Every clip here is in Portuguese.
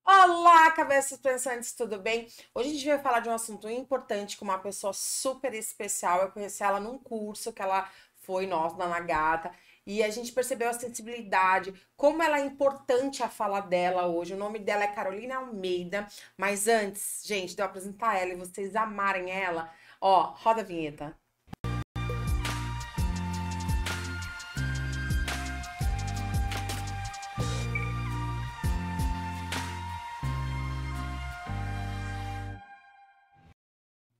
Olá, cabeças pensantes, tudo bem? Hoje a gente vai falar de um assunto importante com uma pessoa super especial. Eu conheci ela num curso que ela foi nossa, na Nagata, e a gente percebeu a sensibilidade, como ela é importante a fala dela hoje. O nome dela é Carolina Almeida, mas antes, gente, de eu apresentar ela e vocês amarem ela, ó, roda a vinheta.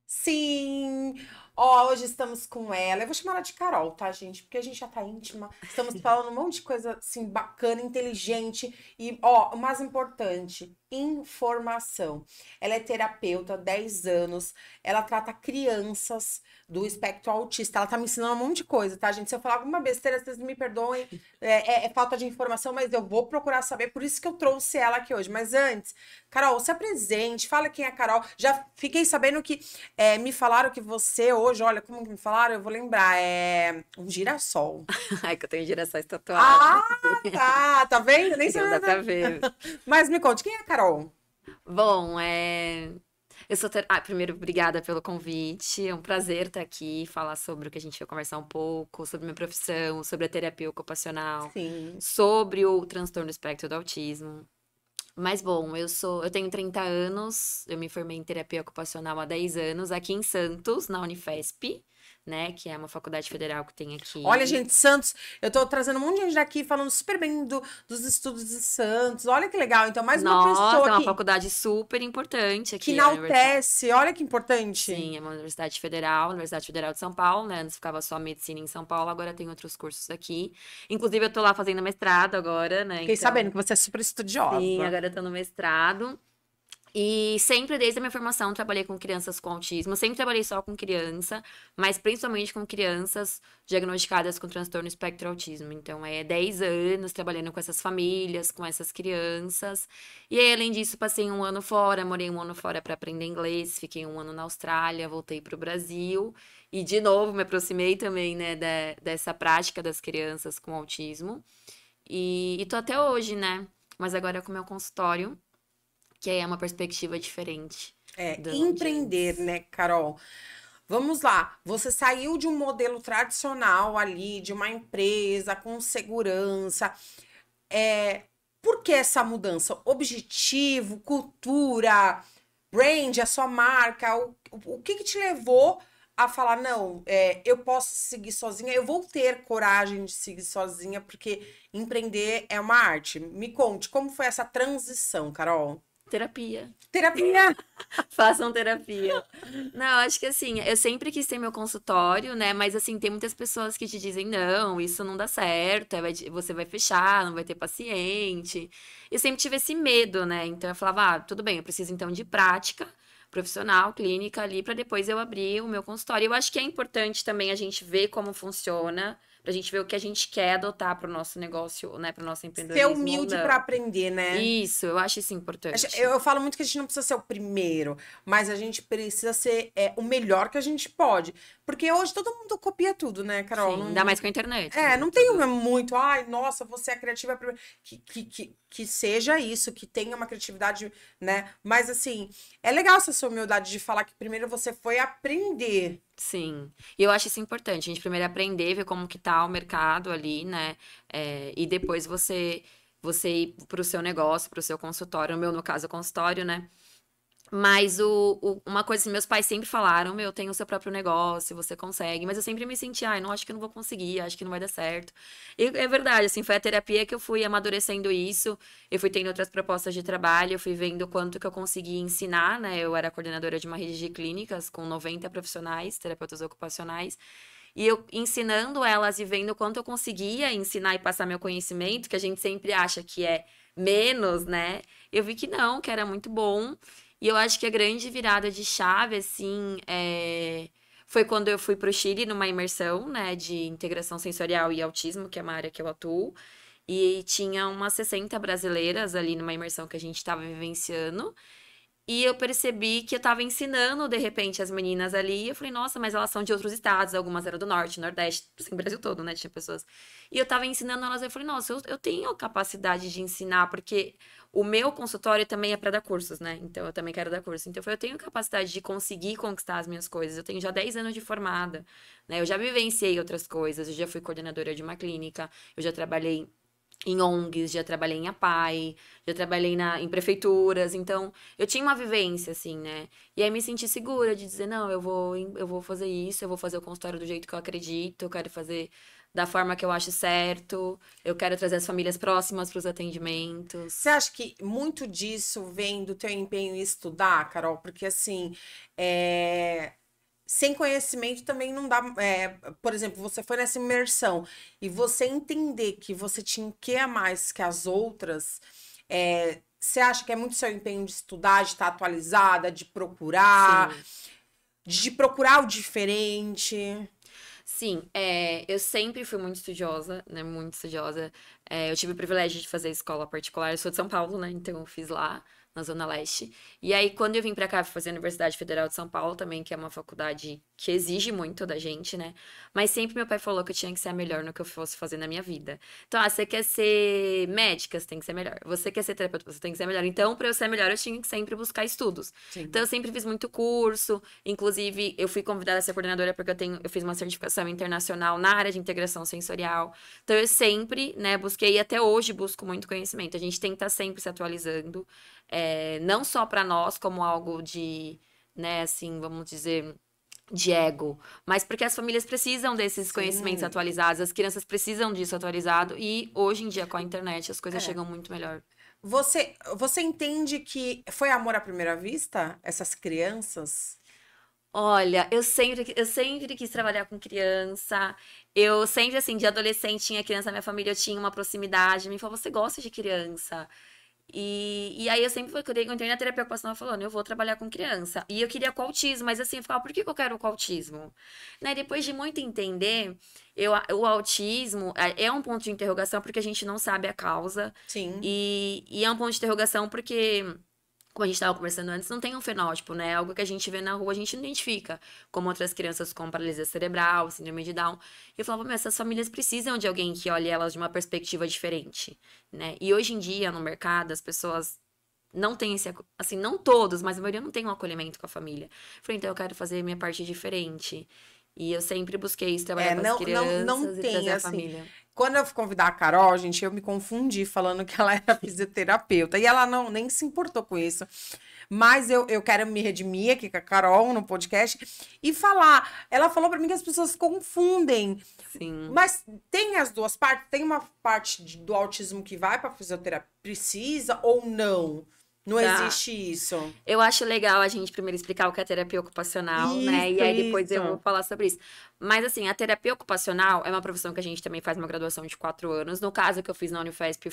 Sim! Ó, hoje estamos com ela. Eu vou chamar ela de Carol, tá, gente? Porque a gente já tá íntima. Estamos falando um monte de coisa assim bacana, inteligente e, ó, o mais importante, informação. Ela é terapeuta há 10 anos. Ela trata crianças do espectro autista. Ela tá me ensinando um monte de coisa, tá, gente? Se eu falar alguma besteira, vocês me perdoem. É falta de informação, mas eu vou procurar saber. Por isso que eu trouxe ela aqui hoje. Mas antes, Carol, se apresente, fala quem é a Carol. Já fiquei sabendo que me falaram que você hoje, olha, como que me falaram? Eu vou lembrar, é um girassol. Ai, que eu tenho girassóis tatuados. Ah, tá vendo? Nem Então dá sabia. pra ver. Mas me conte, quem é a Carol? Bom, eu sou. Primeiro, obrigada pelo convite. É um prazer estar aqui, falar sobre o que a gente vai conversar um pouco, sobre minha profissão, sobre a terapia ocupacional, Sim. sobre o transtorno do espectro do autismo. Mas, bom, eu tenho 30 anos, eu me formei em terapia ocupacional há 10 anos, aqui em Santos, na Unifesp, né, que é uma faculdade federal que tem Olha, aqui. gente, Santos, eu tô trazendo um monte de gente daqui falando super bem dos estudos de Santos. Olha que legal. Então, mais uma Nossa, pessoa é uma que, faculdade super importante que aqui, a universidade. enaltece. Olha que importante. Sim, é uma Universidade Federal de São Paulo, né? Antes ficava só medicina em São Paulo, agora tem outros cursos aqui. Inclusive, eu tô lá fazendo mestrado agora, né? Fiquei sabendo Então, que você é super sim, estudiosa. agora eu tô no mestrado. E sempre, desde a minha formação, trabalhei com crianças com autismo. Eu sempre trabalhei só com criança, mas principalmente com crianças diagnosticadas com transtorno espectro autismo. Então, é 10 anos trabalhando com essas famílias, com essas crianças. E aí, além disso, passei um ano fora, morei um ano fora para aprender inglês, fiquei um ano na Austrália, voltei para o Brasil. E, de novo, me aproximei também, né, dessa prática das crianças com autismo. E tô até hoje, né? Mas agora com o meu consultório, que aí é uma perspectiva diferente É, do de empreender, antes. né, Carol? Vamos lá. Você saiu de um modelo tradicional ali, de uma empresa com segurança. É, por que essa mudança? Objetivo, cultura, brand, a sua marca? O que que te levou a falar, não, eu posso seguir sozinha, eu vou ter coragem de seguir sozinha, porque empreender é uma arte. Me conte, como foi essa transição, Carol? Terapia. Terapia. Façam terapia. Não, acho que assim, eu sempre quis ter meu consultório, né? Mas assim, tem muitas pessoas que te dizem, não, isso não dá certo, você vai fechar, não vai ter paciente. Eu sempre tive esse medo, né? Então eu falava, tudo bem, eu preciso então de prática profissional, clínica ali, para depois eu abrir o meu consultório. Eu acho que é importante também a gente ver como funciona, pra gente ver o que a gente quer adotar para o nosso negócio, né, para o nosso Ser empreendedorismo ou humilde para não. aprender, né? Isso, eu acho isso Eu, importante. eu falo muito que a gente não precisa ser o primeiro, mas a gente precisa ser o melhor que a gente pode. Porque hoje todo mundo copia tudo, né, Carol? Sim, ainda mais com a internet, né? Não tem Tudo. muito, ai, nossa, você é criativa. Que seja isso, que tenha uma criatividade, né? Mas assim, é legal essa sua humildade de falar que primeiro você foi aprender. Sim. E eu acho isso importante. A gente primeiro aprender, ver como que tá o mercado ali, né? E depois você ir pro seu negócio, pro seu consultório. No meu, no caso, consultório, né? Mas uma coisa que meus pais sempre falaram, meu, tem o seu próprio negócio, você consegue. Mas eu sempre me senti, ai, não acho que eu não vou conseguir, acho que não vai dar certo. E é verdade, assim, foi a terapia que eu fui amadurecendo isso. Eu fui tendo outras propostas de trabalho, eu fui vendo o quanto que eu conseguia ensinar, né? Eu era coordenadora de uma rede de clínicas com 90 profissionais, terapeutas ocupacionais. E eu ensinando elas e vendo o quanto eu conseguia ensinar e passar meu conhecimento, que a gente sempre acha que é menos, né? Eu vi que não, que era muito bom. E eu acho que a grande virada de chave, assim, foi quando eu fui para o Chile numa imersão, né, de integração sensorial e autismo, que é uma área que eu atuo. E tinha umas 60 brasileiras ali numa imersão que a gente estava vivenciando. E eu percebi que eu tava ensinando, de repente, as meninas ali. E eu falei, nossa, mas elas são de outros estados. Algumas eram do norte, nordeste, assim, o Brasil todo, né? Tinha pessoas. E eu tava ensinando elas. Eu falei, nossa, eu tenho capacidade de ensinar, porque o meu consultório também é pra dar cursos, né? Então eu também quero dar curso. Então eu falei, eu tenho capacidade de conseguir conquistar as minhas coisas. Eu tenho já 10 anos de formada, né? Eu já vivenciei outras coisas. Eu já fui coordenadora de uma clínica. Eu já trabalhei em ONGs, já trabalhei em APAE, já trabalhei em prefeituras, então eu tinha uma vivência, assim, né? E aí me senti segura de dizer, não, eu vou fazer isso, eu vou fazer o consultório do jeito que eu acredito, eu quero fazer da forma que eu acho certo, eu quero trazer as famílias próximas para os Você atendimentos. acha que muito disso vem do teu empenho em estudar, Carol? Porque assim, é, sem conhecimento também não dá. Por exemplo, você foi nessa imersão e você entender que você tinha o que a mais que as outras, você acha que é muito seu empenho de estudar, de estar atualizada, Sim. de procurar o diferente? Sim, eu sempre fui muito estudiosa, né? Muito estudiosa. Eu tive o privilégio de fazer escola particular. Eu sou de São Paulo, né? Então eu fiz lá, na Zona Leste. E aí, quando eu vim pra cá, fui fazer a Universidade Federal de São Paulo também, que é uma faculdade que exige muito da gente, né? Mas sempre meu pai falou que eu tinha que ser a melhor no que eu fosse fazer na minha vida. Então, você quer ser médica, você tem que ser melhor. Você quer ser terapeuta, você tem que ser melhor. Então, pra eu ser melhor, eu tinha que sempre buscar estudos. Então, Sim. eu sempre fiz muito curso. Inclusive, eu fui convidada a ser coordenadora porque eu fiz uma certificação internacional na área de integração sensorial. Então, eu sempre, né, busquei e até hoje busco muito conhecimento. A gente tem que estar sempre se atualizando, não só para nós, como algo de, né, assim, vamos dizer, de ego, mas porque as famílias precisam desses conhecimentos Sim. atualizados, as crianças precisam disso atualizado e hoje em dia com a internet as coisas É. chegam muito melhor. Você entende que foi amor à primeira vista? Essas crianças? Olha, eu sempre quis trabalhar com criança. Eu sempre, assim, de adolescente tinha criança na minha família, eu tinha uma proximidade. Me falou, você gosta de criança? E aí eu sempre fui, quando eu entrei na terapia ocupacional falando, eu vou trabalhar com criança. E eu queria com autismo, mas assim, eu ficava, por que que eu quero com autismo? Né, depois de muito entender, o autismo é um ponto de interrogação porque a gente não sabe a causa. Sim. E é um ponto de interrogação porque como a gente estava conversando antes, não tem um fenótipo, né? Algo que a gente vê na rua, a gente não identifica. Como outras crianças com paralisia cerebral, síndrome de Down. E eu falava, meu, essas famílias precisam de alguém que olhe elas de uma perspectiva diferente, né? E hoje em dia, no mercado, as pessoas não têm esse... Assim, não todos, mas a maioria não tem um acolhimento com a família. Eu falei, então eu quero fazer minha parte diferente. E eu sempre busquei isso, trabalhar com as Não crianças e trazer tem, a assim. família. Quando eu fui convidar a Carol, gente, eu me confundi falando que ela era fisioterapeuta. E ela não nem se importou com isso. Mas eu quero me redimir aqui com a Carol no podcast e falar. Ela falou pra mim que as pessoas confundem. Sim. Mas tem as duas partes? Tem uma parte do autismo que vai pra fisioterapia? Precisa ou não? Não Tá. existe isso. Eu acho legal a gente primeiro explicar o que é terapia ocupacional, né? E aí depois eu vou Isso. falar sobre isso. Mas assim, a terapia ocupacional é uma profissão que a gente também faz uma graduação de 4 anos. No caso que eu fiz na Unifesp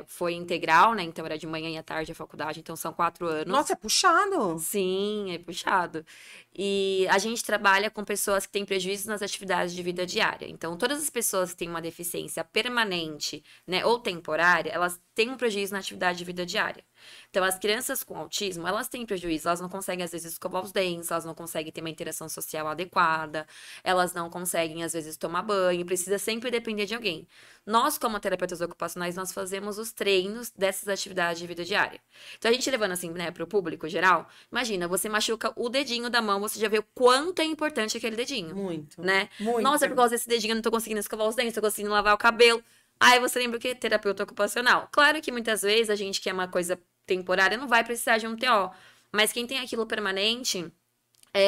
foi integral, né? Então era de manhã e à tarde a faculdade, então são 4 anos. Nossa, é puxado. Sim, é puxado. E a gente trabalha com pessoas que têm prejuízos nas atividades de vida diária. Então, todas as pessoas que têm uma deficiência permanente, né, ou temporária, elas têm um prejuízo na atividade de vida diária. Então, as crianças com autismo, elas têm prejuízo, elas não conseguem, às vezes, escovar os dentes, elas não conseguem ter uma interação social adequada, elas não conseguem, às vezes, tomar banho, precisa sempre depender de alguém. Nós, como terapeutas ocupacionais, nós fazemos os treinos dessas atividades de vida diária. Então, a gente levando assim, né, para o público geral, imagina, você machuca o dedinho da mão, você já vê o quanto é importante aquele dedinho, Muito. né? Nossa, é por Muito. causa desse dedinho eu não tô conseguindo escovar os dentes, tô conseguindo lavar o cabelo. Aí você lembra o que? Terapeuta ocupacional. Claro que muitas vezes a gente que é uma coisa temporária não vai precisar de um TO, mas quem tem aquilo permanente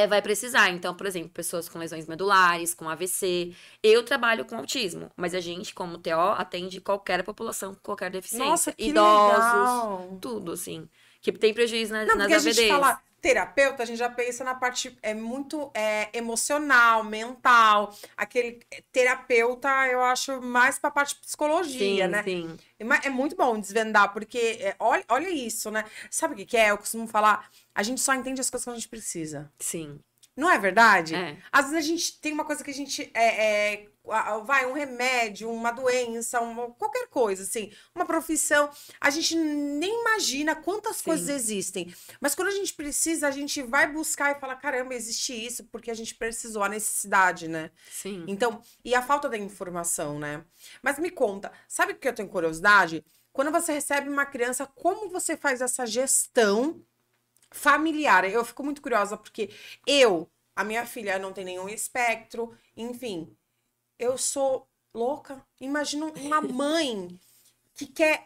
vai precisar. Então, por exemplo, pessoas com lesões medulares, com AVC. Eu trabalho com autismo, mas a gente, como TO, atende qualquer população com qualquer Nossa, deficiência. que Idosos, legal. tudo, assim. Que tem prejuízo Não, nas porque a gente AVDs. fala terapeuta, a gente já pensa na parte muito emocional, mental. Aquele terapeuta, eu acho mais para a parte de psicologia, Sim, né? sim, É muito bom desvendar, porque olha isso, né? Sabe o que que é? Eu costumo falar, a gente só entende as coisas que a gente precisa. sim. Não é verdade? É, Às vezes a gente tem uma coisa que a gente vai, um remédio, uma doença, qualquer coisa, assim, uma profissão. A gente nem imagina quantas coisas sim, existem. Mas quando a gente precisa, a gente vai buscar e fala: caramba, existe isso, porque a gente precisou, a necessidade, né? sim. Então, e a falta da informação, né? Mas me conta, sabe o que eu tenho curiosidade? Quando você recebe uma criança, como você faz essa gestão familiar? Eu fico muito curiosa, porque a minha filha não tem nenhum espectro, enfim, eu sou louca. Imagina uma mãe que quer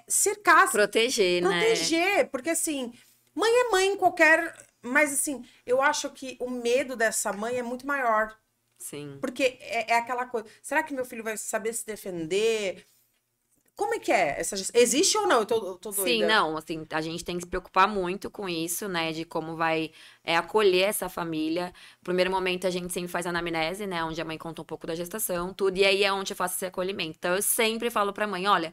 cercar, Proteger, né? proteger, porque assim, mãe é mãe em qualquer. Mas assim, eu acho que o medo dessa mãe é muito maior. Sim. Porque é aquela coisa. Será que meu filho vai saber se defender? Como é que é essa gestão? Existe ou não? Eu tô Sim, doida. não, assim, a gente tem que se preocupar muito com isso, né, de como vai acolher essa família. No primeiro momento, a gente sempre faz anamnese, né, onde a mãe conta um pouco da gestação, tudo, e aí é onde eu faço esse acolhimento. Então, eu sempre falo pra mãe, olha,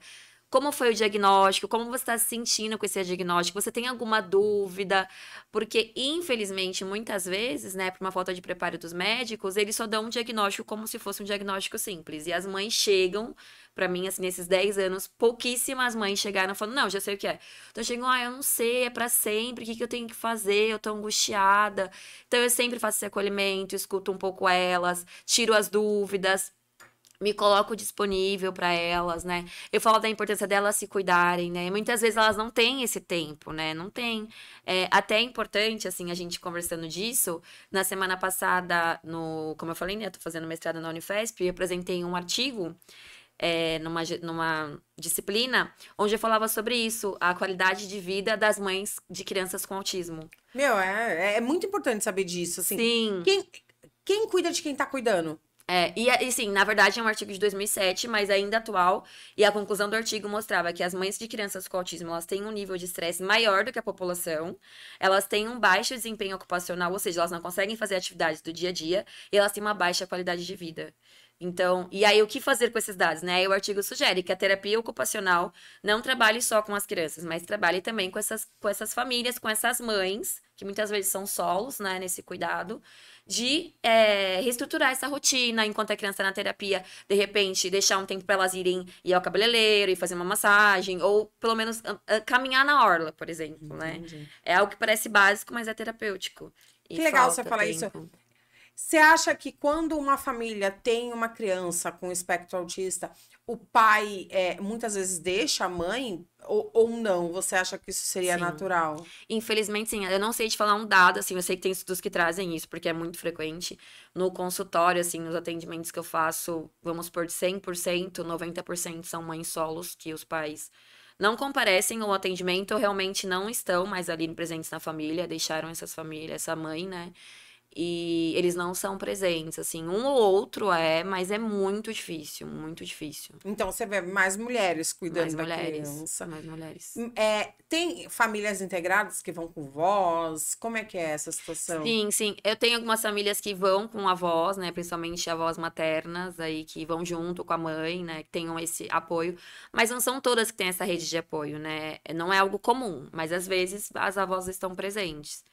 como foi o diagnóstico? Como você está se sentindo com esse diagnóstico? Você tem alguma dúvida? Porque, infelizmente, muitas vezes, né, por uma falta de preparo dos médicos, eles só dão um diagnóstico como se fosse um diagnóstico simples. E as mães chegam, pra mim, assim, nesses 10 anos, pouquíssimas mães chegaram falando, não, já sei o que é. Então, chegam, eu não sei, é pra sempre, o que que eu tenho que fazer? Eu tô angustiada. Então, eu sempre faço esse acolhimento, escuto um pouco elas, tiro as dúvidas, me coloco disponível para elas, né? Eu falo da importância delas se cuidarem, né? Muitas vezes elas não têm esse tempo, né? Não tem. Até é importante, assim, a gente conversando disso. Na semana passada, como eu falei, né? Eu tô fazendo mestrado na Unifesp e eu apresentei um artigo numa disciplina onde eu falava sobre isso, a qualidade de vida das mães de crianças com autismo. Meu, é muito importante saber disso, assim. Sim. Quem cuida de quem tá cuidando? E sim, na verdade é um artigo de 2007, mas ainda atual, e a conclusão do artigo mostrava que as mães de crianças com autismo, elas têm um nível de estresse maior do que a população, elas têm um baixo desempenho ocupacional, ou seja, elas não conseguem fazer atividades do dia a dia, e elas têm uma baixa qualidade de vida. Então, e aí o que fazer com esses dados, né? Aí o artigo sugere que a terapia ocupacional não trabalhe só com as crianças, mas trabalhe também com essas famílias, com essas mães, que muitas vezes são solos, né, nesse cuidado, de reestruturar essa rotina enquanto a criança tá na terapia, de repente deixar um tempo para elas irem ir ao cabeleireiro e fazer uma massagem, ou pelo menos caminhar na orla, por exemplo, né? Entendi. É algo que parece básico, mas é terapêutico. E Que legal você falta falar isso. tempo. Você acha que quando uma família tem uma criança com espectro autista, o pai muitas vezes deixa a mãe ou não? Você acha que isso seria Sim. natural? Infelizmente, sim. Eu não sei te falar um dado, assim, eu sei que tem estudos que trazem isso, porque é muito frequente. No consultório, assim, nos atendimentos que eu faço, vamos por 100%, 90% são mães solos, que os pais não comparecem ao atendimento, ou realmente não estão mais ali presentes na família, deixaram essas famílias, essa mãe, né? E eles não são presentes, assim, um ou outro mas é muito difícil, muito difícil. Então você vê mais mulheres Mais cuidando da mulheres, criança. mais mulheres. Tem famílias integradas que vão com vós? Como é que é essa situação? Sim, sim. Eu tenho algumas famílias que vão com avós, né? Principalmente avós maternas, aí que vão junto com a mãe, né? Que tenham esse apoio. Mas não são todas que têm essa rede de apoio, né? Não é algo comum, mas às vezes as avós estão presentes.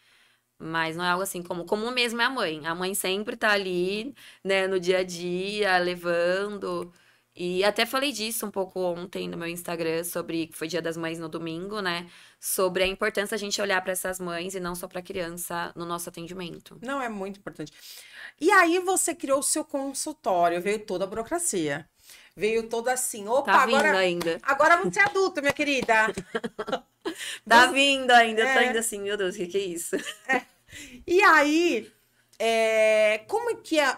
Mas não é algo assim como comum mesmo é a mãe. A mãe sempre tá ali, né, no dia a dia, levando. E até falei disso um pouco ontem no meu Instagram, sobre que foi Dia das Mães no domingo, né? Sobre a importância a gente olhar para essas mães e não só para a criança no nosso atendimento. Não é muito importante. E aí você criou o seu consultório, veio toda a burocracia. Veio toda assim, Tá opa, vindo agora, ainda. agora você é adulta, minha querida. Tá Você- vindo ainda. Eu tô é, ainda assim, meu Deus, o que que é isso? E aí, como é que é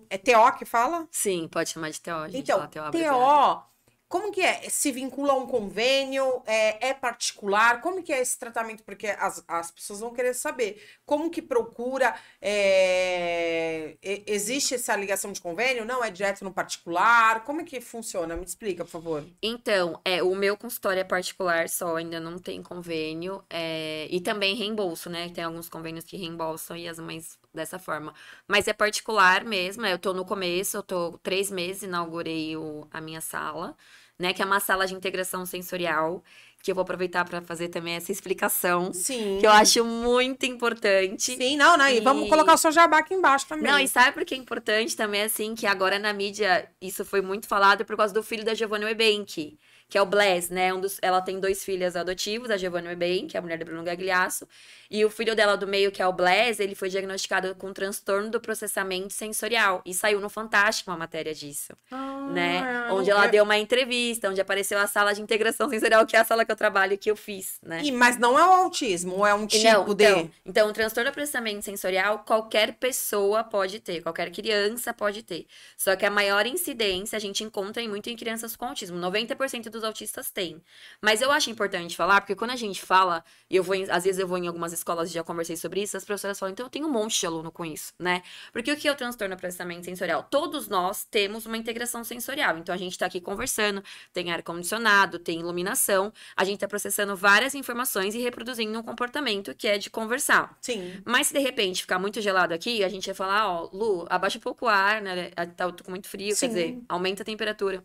é TO que fala? Sim, pode chamar de TO, a gente Então, fala TO abreviado. TO, como que é? Se vincula a um convênio? É particular? Como que é esse tratamento? Porque as pessoas vão querer saber. Como que procura? Existe essa ligação de convênio? Não, é direto no particular? Como é que funciona? Me explica, por favor. Então, o meu consultório é particular só, ainda não tem convênio. E também reembolso, né? Tem alguns convênios que reembolsam e as mães dessa forma. Mas é particular mesmo, eu tô no começo, eu tô 3 meses, inaugurei a minha sala, né? Que é uma sala de integração sensorial, que eu vou aproveitar para fazer também essa explicação, Sim. que eu acho muito importante. Sim, não, e vamos colocar o seu jabá aqui embaixo também. Não, e sabe por que é importante também, assim, que agora na mídia isso foi muito falado por causa do filho da Giovanna Eubank, que é o Blaise, né? Ela tem 2 filhas adotivos, a Giovanna Eubank, que é a mulher do Bruno Gagliasso, e o filho dela do meio, que é o Blaise, ele foi diagnosticado com transtorno do processamento sensorial, e saiu no Fantástico uma matéria disso, né? Onde ela deu uma entrevista, onde apareceu a sala de integração sensorial, que é a sala que eu trabalho e que eu fiz, né? Mas não é o autismo, é um tipo de... Então, o transtorno do processamento sensorial, qualquer pessoa pode ter, qualquer criança pode ter. Só que a maior incidência a gente encontra muito em crianças com autismo. 90% dos autistas têm. Mas eu acho importante falar, porque quando a gente fala, e às vezes eu vou em algumas escolas, já conversei sobre isso, as professoras falam, então eu tenho um monte de aluno com isso, né? Porque o que é o transtorno do processamento sensorial? Todos nós temos uma integração sensorial. Então a gente tá aqui conversando, tem ar-condicionado, tem iluminação, a gente tá processando várias informações e reproduzindo um comportamento que é de conversar. Sim. Mas se de repente ficar muito gelado aqui, a gente vai falar, ó, Lu, abaixa um pouco o ar, né? Tá com muito frio, Sim. quer dizer, aumenta a temperatura.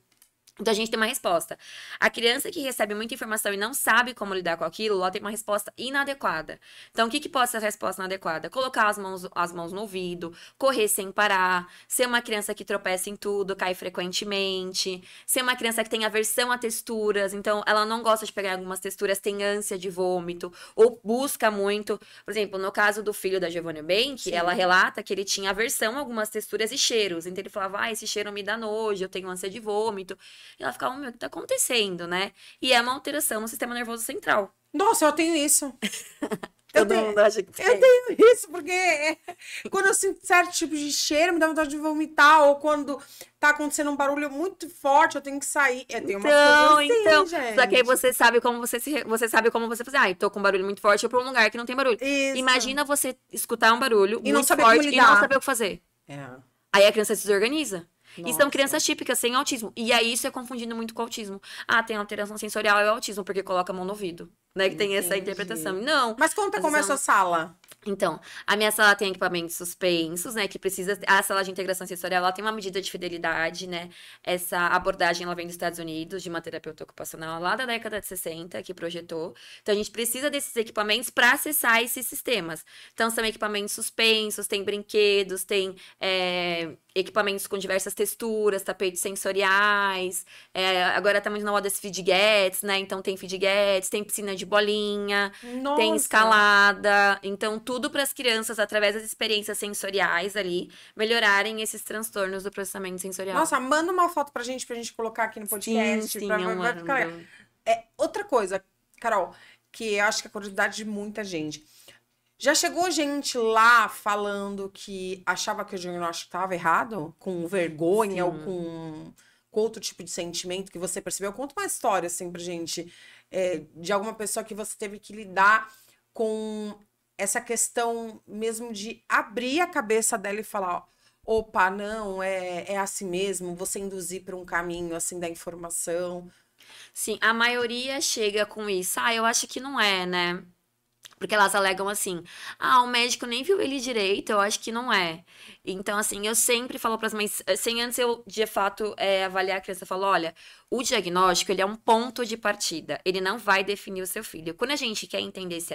Então a gente tem uma resposta. A criança que recebe muita informação e não sabe como lidar com aquilo, ela tem uma resposta inadequada. Então o que pode ser a resposta inadequada? Colocar as mãos no ouvido, correr sem parar, ser uma criança que tropeça em tudo, cai frequentemente, ser uma criança que tem aversão a texturas, então ela não gosta de pegar algumas texturas, tem ânsia de vômito, ou busca muito. Por exemplo, no caso do filho da Giovanna Bank, ela relata que ele tinha aversão a algumas texturas e cheiros. Então ele falava, esse cheiro me dá nojo, eu tenho ânsia de vômito. E ela ficava, meu, o que tá acontecendo, né? E é uma alteração no sistema nervoso central. Nossa, eu tenho isso. Todo mundo acha que eu tenho isso, porque quando eu sinto certo tipo de cheiro, me dá vontade de vomitar, ou quando tá acontecendo um barulho muito forte, eu tenho que sair. Eu tenho umas coisas assim, gente. Só que aí você sabe como você sabe como você fazer. Ah, tô com um barulho muito forte, eu vou pra um lugar que não tem barulho. Isso. Imagina você escutar um barulho e muito forte e não saber o que fazer. Aí a criança se desorganiza. E são crianças típicas, sem autismo. E aí isso é confundindo muito com autismo. Ah, tem alteração sensorial, é autismo, porque coloca a mão no ouvido. Né? Que tem essa interpretação. Não. Mas conta como é a sua sala. Então, a minha sala tem equipamentos suspensos, né, que precisa... A sala de integração sensorial, ela tem uma medida de fidelidade, né, essa abordagem, ela vem dos Estados Unidos, de uma terapeuta ocupacional lá da década de 60, que projetou. Então, a gente precisa desses equipamentos para acessar esses sistemas. Então, são equipamentos suspensos, tem brinquedos, tem equipamentos com diversas texturas, tapetes sensoriais, agora tá muito na moda esse fidgets, né, então tem fidgets, tem piscina de bolinha, tem escalada, então tudo para as crianças, através das experiências sensoriais ali, melhorarem esses transtornos do processamento sensorial. Nossa, manda uma foto pra gente colocar aqui no podcast. Sim, vai ficar... outra coisa, Carol, que eu acho que é a curiosidade de muita gente. Já chegou gente lá falando que achava que o diagnóstico estava errado? Com vergonha ou com outro tipo de sentimento que você percebeu? Conta uma história, assim, pra gente, de alguma pessoa que você teve que lidar com essa questão mesmo de abrir a cabeça dela e falar, opa, não, é assim mesmo, você induzir para um caminho, assim, da informação. Sim, a maioria chega com isso. Ah, eu acho que não é, né? Porque elas alegam assim, o médico nem viu ele direito, eu acho que não é. Então, assim, eu sempre falo para as mães, sem antes eu, de fato, avaliar a criança, eu falo, olha, o diagnóstico, ele é um ponto de partida, ele não vai definir o seu filho. Quando a gente quer entender esse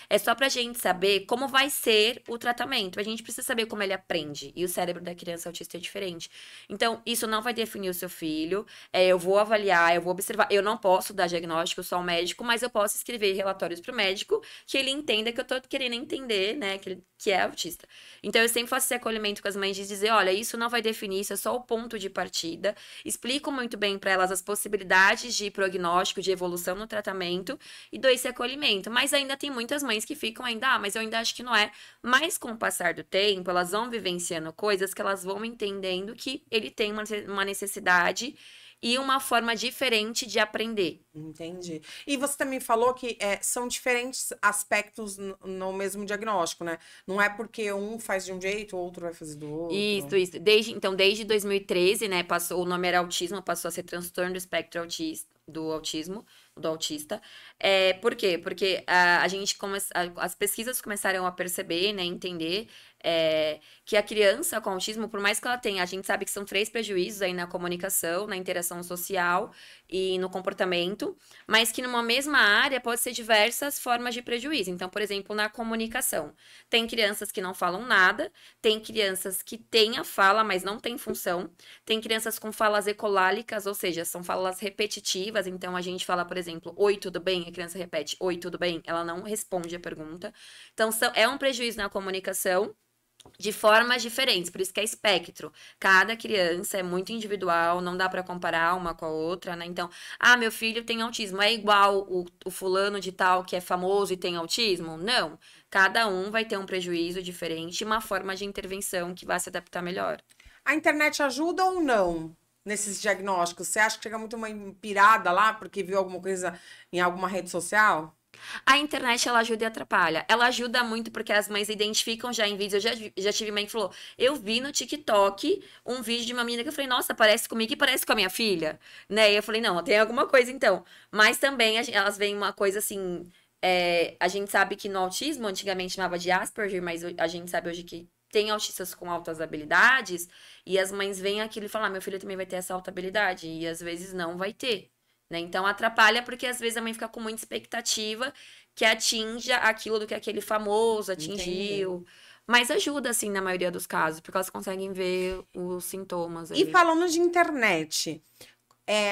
é só pra gente saber como vai ser o tratamento. A gente precisa saber como ele aprende, e o cérebro da criança autista é diferente. Então, isso não vai definir o seu filho, eu vou avaliar, eu vou observar, eu não posso dar diagnóstico, só ao médico, mas eu posso escrever relatórios pro médico, que ele entenda que eu tô querendo entender, né, que é autista. Então, eu sempre faço esse acolhimento com as mães de dizer, olha, isso não vai definir, isso é só o ponto de partida. Explico muito bem para elas as possibilidades de prognóstico, de evolução no tratamento e dou esse acolhimento. Mas ainda tem muitas mães que ficam ainda, mas eu ainda acho que não é. Mas com o passar do tempo, elas vão vivenciando coisas que elas vão entendendo que ele tem uma necessidade e uma forma diferente de aprender. Entendi. E você também falou que são diferentes aspectos no mesmo diagnóstico, né? Não é porque um faz de um jeito, o outro vai fazer do outro. Isso. Desde 2013, né, o nome era autismo, passou a ser transtorno do espectro do autista. Por quê? Porque a gente as pesquisas começaram a perceber, né, entender que a criança com autismo, por mais que ela tenha, a gente sabe que são 3 prejuízos aí na comunicação, na interação social e no comportamento, mas que numa mesma área pode ser diversas formas de prejuízo. Então, por exemplo, na comunicação, tem crianças que não falam nada, tem crianças que têm a fala, mas não têm função, tem crianças com falas ecolálicas, ou seja, são falas repetitivas, então a gente fala, por exemplo, oi, tudo bem? A criança repete, oi, tudo bem? Ela não responde a pergunta. Então, é um prejuízo na comunicação de formas diferentes, por isso que é espectro. Cada criança é muito individual, não dá para comparar uma com a outra, né? Então, meu filho tem autismo, é igual o fulano de tal que é famoso e tem autismo? Não. Cada um vai ter um prejuízo diferente, uma forma de intervenção que vai se adaptar melhor. A internet ajuda ou não nesses diagnósticos? Você acha que chega muito uma pirada lá porque viu alguma coisa em alguma rede social? A internet, ela ajuda e atrapalha. Ela ajuda muito porque as mães identificam já em vídeos. Eu já tive mãe que falou, eu vi no TikTok um vídeo de uma menina que eu falei, nossa, parece comigo e parece com a minha filha, né? E eu falei, não, tem alguma coisa então. Mas também elas veem uma coisa assim, a gente sabe que no autismo, antigamente chamava de Asperger, mas a gente sabe hoje que tem autistas com altas habilidades e as mães veem aquilo e falam, meu filho também vai ter essa alta habilidade. E às vezes não vai ter. Né? Então atrapalha porque às vezes a mãe fica com muita expectativa que atinja aquilo do que aquele famoso atingiu. Entendi. Mas ajuda, assim, na maioria dos casos, porque elas conseguem ver os sintomas. E falando de internet,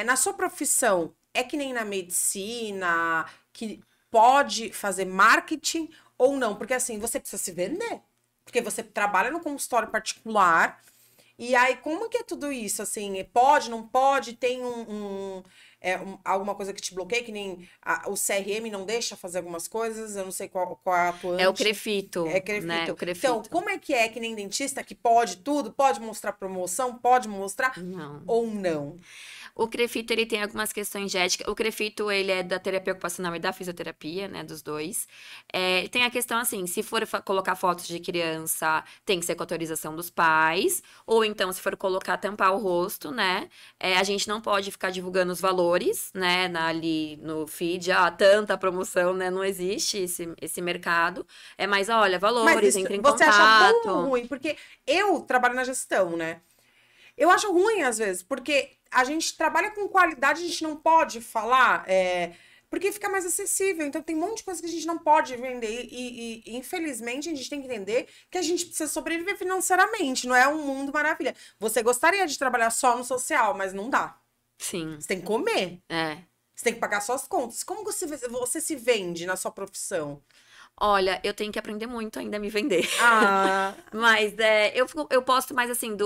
na sua profissão, é que nem na medicina, que pode fazer marketing ou não? Porque assim, você precisa se vender. Porque você trabalha no consultório particular. E aí, como que é tudo isso? Assim, pode, não pode? Tem alguma coisa que te bloqueia, que nem o CRM não deixa fazer algumas coisas, eu não sei qual é a atuante. É o Crefito. É Crefito. Né? O Crefito. Então, como é que nem dentista, que pode tudo? Pode mostrar promoção? Pode mostrar? Não. Ou não? O Crefito, ele tem algumas questões de ética. O Crefito, ele é da terapia ocupacional e da fisioterapia, né, dos dois. Tem a questão, assim, se for colocar fotos de criança, tem que ser com autorização dos pais. Ou então, se for colocar, tampar o rosto, né, a gente não pode ficar divulgando os valores, né, ali no feed. Tanta promoção, né, não existe esse mercado. É mais, olha, valores, entre em contato. Você acha bom ou ruim? Porque eu trabalho na gestão, né? Eu acho ruim, às vezes, porque a gente trabalha com qualidade, a gente não pode falar, porque fica mais acessível. Então, tem um monte de coisa que a gente não pode vender. E, infelizmente, a gente tem que entender que a gente precisa sobreviver financeiramente. Não é um mundo maravilha. Você gostaria de trabalhar só no social, mas não dá. Sim. Você tem que comer. Você tem que pagar suas contas. Como você se vende na sua profissão? Olha, eu tenho que aprender muito ainda a me vender. Mas eu posto mais assim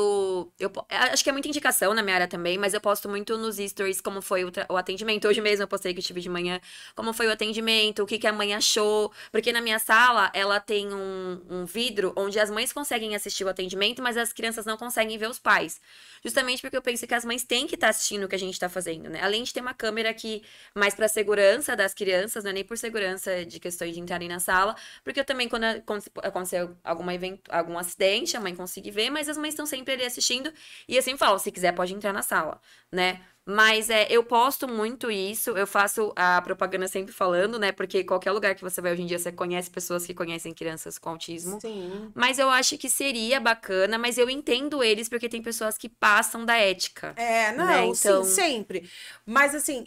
acho que é muita indicação na minha área também, mas eu posto muito nos stories como foi o atendimento. Hoje mesmo eu postei que eu tive de manhã, como foi o atendimento, o que a mãe achou. Porque na minha sala, ela tem um vidro onde as mães conseguem assistir o atendimento, mas as crianças não conseguem ver os pais. Justamente porque eu penso que as mães têm que estar assistindo o que a gente está fazendo, né? Além de ter uma câmera aqui mais para segurança das crianças, não é nem por segurança de questões de entrarem na sala, porque eu também, quando aconteceu algum acidente, a mãe consegue ver, mas as mães estão sempre ali assistindo, e assim falo, se quiser pode entrar na sala, né? Mas eu posto muito isso, eu faço a propaganda sempre falando, né? Porque qualquer lugar que você vai hoje em dia, você conhece pessoas que conhecem crianças com autismo. Sim. Mas eu acho que seria bacana, mas eu entendo eles porque tem pessoas que passam da ética. Não, né? Então... sim, sempre. Mas assim,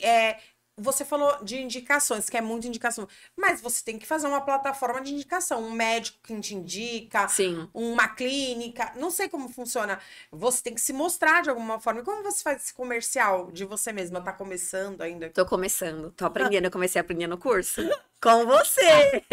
você falou de indicações, que é muita indicação. Mas você tem que fazer uma plataforma de indicação. Um médico que te indica, Sim. Uma clínica. Não sei como funciona. Você tem que se mostrar de alguma forma. E como você faz esse comercial de você mesma? Tá começando ainda? Tô começando, tô aprendendo. Eu comecei a aprender no curso. Com você!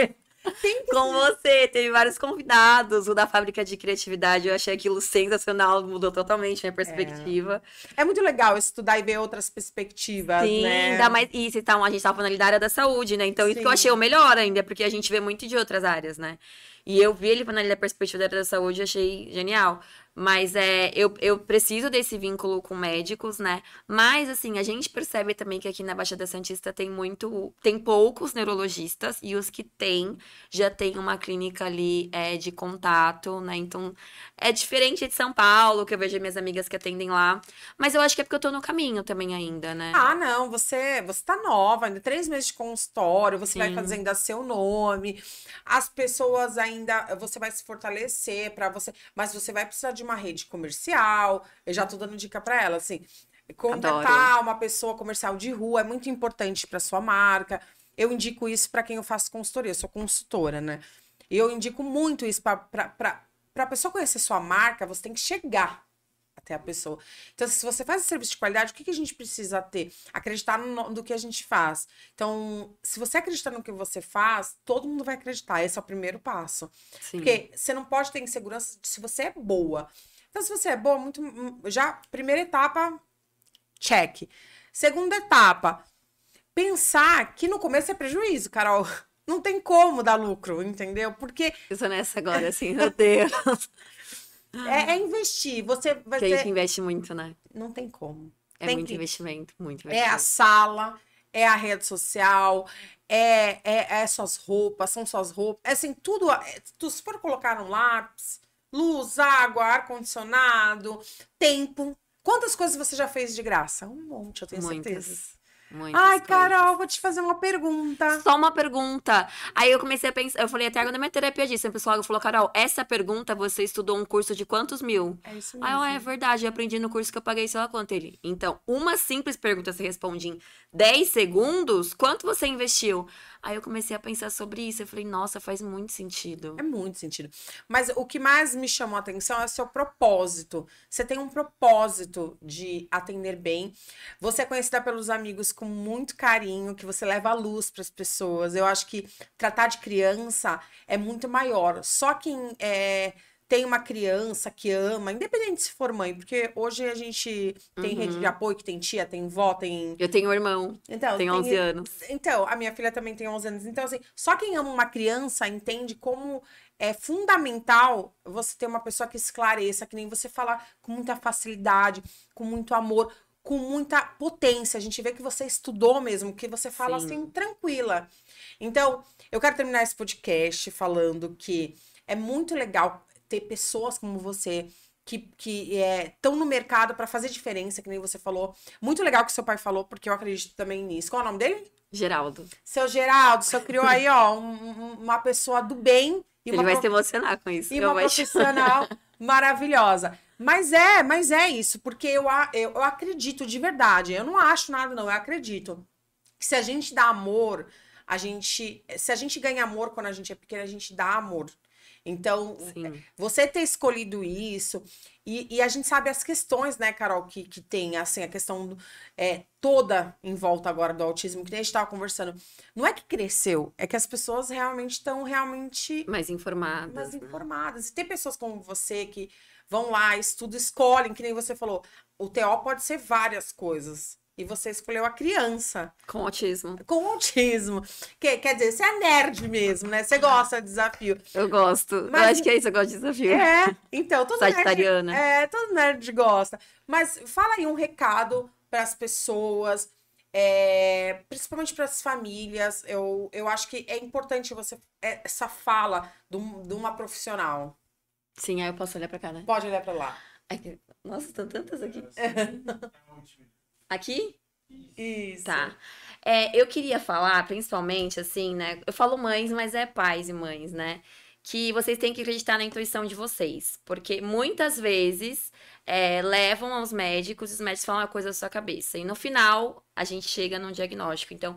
Com você, teve vários convidados, o da Fábrica de Criatividade, eu achei aquilo sensacional, mudou totalmente minha perspectiva. É muito legal estudar e ver outras perspectivas, sim, né? Ainda mais, a gente tava falando ali da área da saúde, né? Então, isso que eu achei o melhor ainda, porque a gente vê muito de outras áreas, né? E eu vi ele na perspectiva da área da saúde e achei genial. Mas eu preciso desse vínculo com médicos, né? Mas, assim, a gente percebe também que aqui na Baixada Santista tem poucos neurologistas, e os que tem, já tem uma clínica ali de contato, né? Então, é diferente de São Paulo, que eu vejo minhas amigas que atendem lá. Mas eu acho que é porque eu tô no caminho também ainda, né? Não, você tá nova, ainda 3 meses de consultório, você vai fazendo a seu nome, as pessoas ainda ainda, você vai se fortalecer para você, mas você vai precisar de uma rede comercial. Eu já tô dando dica para ela, assim, contratar uma pessoa comercial de rua é muito importante para sua marca. Eu indico isso para quem eu faço consultoria, eu sou consultora, né? E eu indico muito isso para a pessoa conhecer sua marca, você tem que chegar até a pessoa. Então, se você faz esse serviço de qualidade, o que a gente precisa ter? Acreditar no que a gente faz. Então, se você acreditar no que você faz, todo mundo vai acreditar. Esse é o primeiro passo. Sim. Porque você não pode ter insegurança se você é boa. Então, se você é boa, já, primeira etapa, check. Segunda etapa, pensar que no começo é prejuízo, Carol. Não tem como dar lucro, entendeu? Porque Eu tô nessa agora, assim, meu Deus. é investir. Você vai Que a gente investe muito, né? Não tem como. É Tem muito que... investimento, muito É a investimento. sala, é a rede social, é suas roupas, são suas roupas. É assim, tudo. Se for colocar um lápis, luz, água, ar-condicionado, tempo. Quantas coisas você já fez de graça? Um monte, eu tenho certeza. Muitas. Muitas Ai, coisas. Carol, vou te fazer uma pergunta. Só uma pergunta. Aí eu comecei a pensar, eu falei até agora na minha terapia disso. O pessoal falou, Carol, essa pergunta você estudou um curso de quantos mil? É isso Aí eu, mesmo. é verdade, eu aprendi no curso que eu paguei sei lá quanto ele. Então, uma simples pergunta você responde em 10 segundos, quanto você investiu? Aí eu comecei a pensar sobre isso. Eu falei, nossa, faz muito sentido. É muito sentido. Mas o que mais me chamou a atenção é o seu propósito. Você tem um propósito de atender bem. Você é conhecida pelos amigos com muito carinho, que você leva a luz para as pessoas. Eu acho que tratar de criança é muito maior. Só quem tem uma criança que ama, independente se for mãe, porque hoje a gente tem rede de apoio, que tem tia, tem vó, tem... Eu tenho um irmão, Então, tem 11 anos. Então, a minha filha também tem 11 anos. Então, assim, só quem ama uma criança entende como é fundamental você ter uma pessoa que esclareça, que nem você falar com muita facilidade, com muito amor, com muita potência. A gente vê que você estudou mesmo, que você fala Sim. assim, tranquila. Então, eu quero terminar esse podcast falando que é muito legal ter pessoas como você que estão no mercado para fazer diferença, que nem você falou. Muito legal que seu pai falou, porque eu acredito também nisso. Qual é o nome dele? Geraldo. Seu Geraldo, você criou aí, ó, uma pessoa do bem e Ele vai se emocionar com isso. e uma profissional maravilhosa. Mas é isso, porque eu acredito de verdade. Eu não acho nada, não, eu acredito. Que se a gente dá amor, se a gente ganha amor quando a gente é pequeno, a gente dá amor. Então, Sim. você ter escolhido isso, e a gente sabe as questões, né, Carol, que tem, assim, a questão toda em volta agora do autismo, que nem a gente estava conversando. Não é que cresceu, é que as pessoas realmente estão Mais informadas. mais né? informadas. E tem pessoas como você que vão lá, estudam, escolhem, que nem você falou. O TO pode ser várias coisas. E você escolheu a criança Com autismo. com autismo. Quer dizer, você é nerd mesmo, né? Você gosta de desafio. Eu gosto. Mas- Eu acho que é isso, eu gosto de desafio. Então, todo Sagitariana. todo nerd gosta. Mas fala aí um recado para as pessoas, principalmente para as famílias. Eu acho que é importante você essa fala de uma profissional. Sim, aí eu posso olhar pra cá, né? Pode olhar para lá. Nossa, estão tantas aqui. Aqui? Isso. Tá. Eu queria falar, principalmente, assim, né? Eu falo mães, mas é pais e mães, né? Que vocês têm que acreditar na intuição de vocês. Porque muitas vezes levam aos médicos e os médicos falam uma coisa da sua cabeça. E no final, a gente chega num diagnóstico. Então,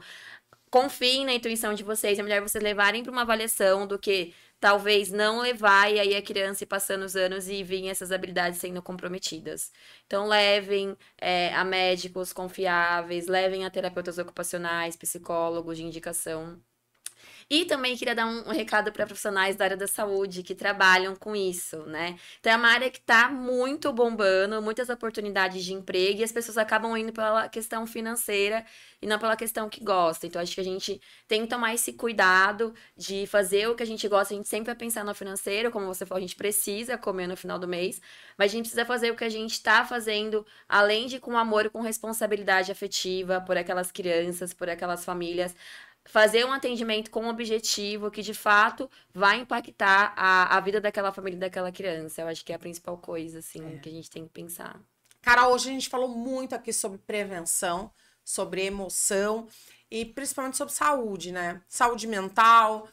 confiem na intuição de vocês. É melhor vocês levarem para uma avaliação do que talvez não levar e aí a criança ir passando os anos e vir essas habilidades sendo comprometidas. Então, levem a médicos confiáveis, levem a terapeutas ocupacionais, psicólogos de indicação. E também queria dar um recado para profissionais da área da saúde que trabalham com isso, né? Então, é uma área que está muito bombando, muitas oportunidades de emprego e as pessoas acabam indo pela questão financeira e não pela questão que gosta. Então, acho que a gente tem que tomar esse cuidado de fazer o que a gente gosta. A gente sempre vai pensar no financeiro, como você falou, a gente precisa comer no final do mês, mas a gente precisa fazer o que a gente está fazendo, além de com amor e com responsabilidade afetiva por aquelas crianças, por aquelas famílias. Fazer um atendimento com um objetivo que, de fato, vai impactar a vida daquela família e daquela criança. Eu acho que é a principal coisa, assim, que a gente tem que pensar. Carol, hoje a gente falou muito aqui sobre prevenção, sobre emoção e principalmente sobre saúde, né? Saúde mental,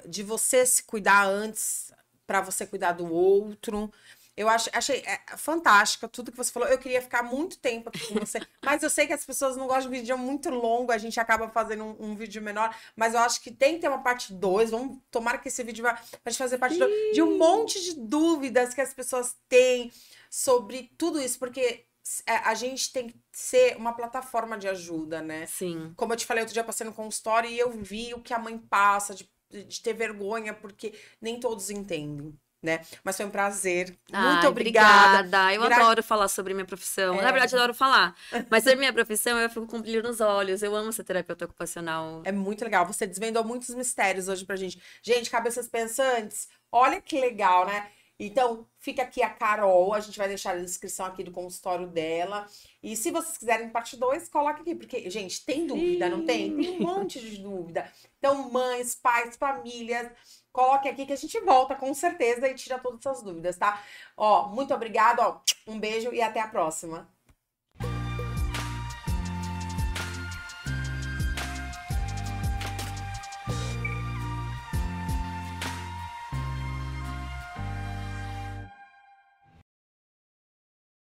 de você se cuidar antes para você cuidar do outro. Eu achei fantástica tudo que você falou. Eu queria ficar muito tempo aqui com você, mas eu sei que as pessoas não gostam de vídeo muito longo, a gente acaba fazendo um vídeo menor, mas eu acho que tem que ter uma parte 2. Vamos tomara que esse vídeo vai pra gente fazer parte 2 de um monte de dúvidas que as pessoas têm sobre tudo isso, porque a gente tem que ser uma plataforma de ajuda, né? Sim. Como eu te falei, outro dia eu passei no consultório e eu vi o que a mãe passa de ter vergonha, porque nem todos entendem, né? Mas foi um prazer. Muito Ai, obrigada. obrigada. Eu adoro falar sobre minha profissão. Na verdade, eu adoro falar. Mas sobre minha profissão, eu fico com brilho nos olhos. Eu amo ser terapeuta ocupacional. É muito legal. Você desvendou muitos mistérios hoje pra gente. Gente, cabeças pensantes, olha que legal, né? Então, fica aqui a Carol, a gente vai deixar a descrição aqui do consultório dela. E se vocês quiserem parte 2, coloca aqui, porque, gente, tem dúvida, não tem? Tem um monte de dúvida. Então, mães, pais, famílias, coloque aqui que a gente volta com certeza e tira todas essas dúvidas, tá? Ó, muito obrigada, ó, um beijo e até a próxima.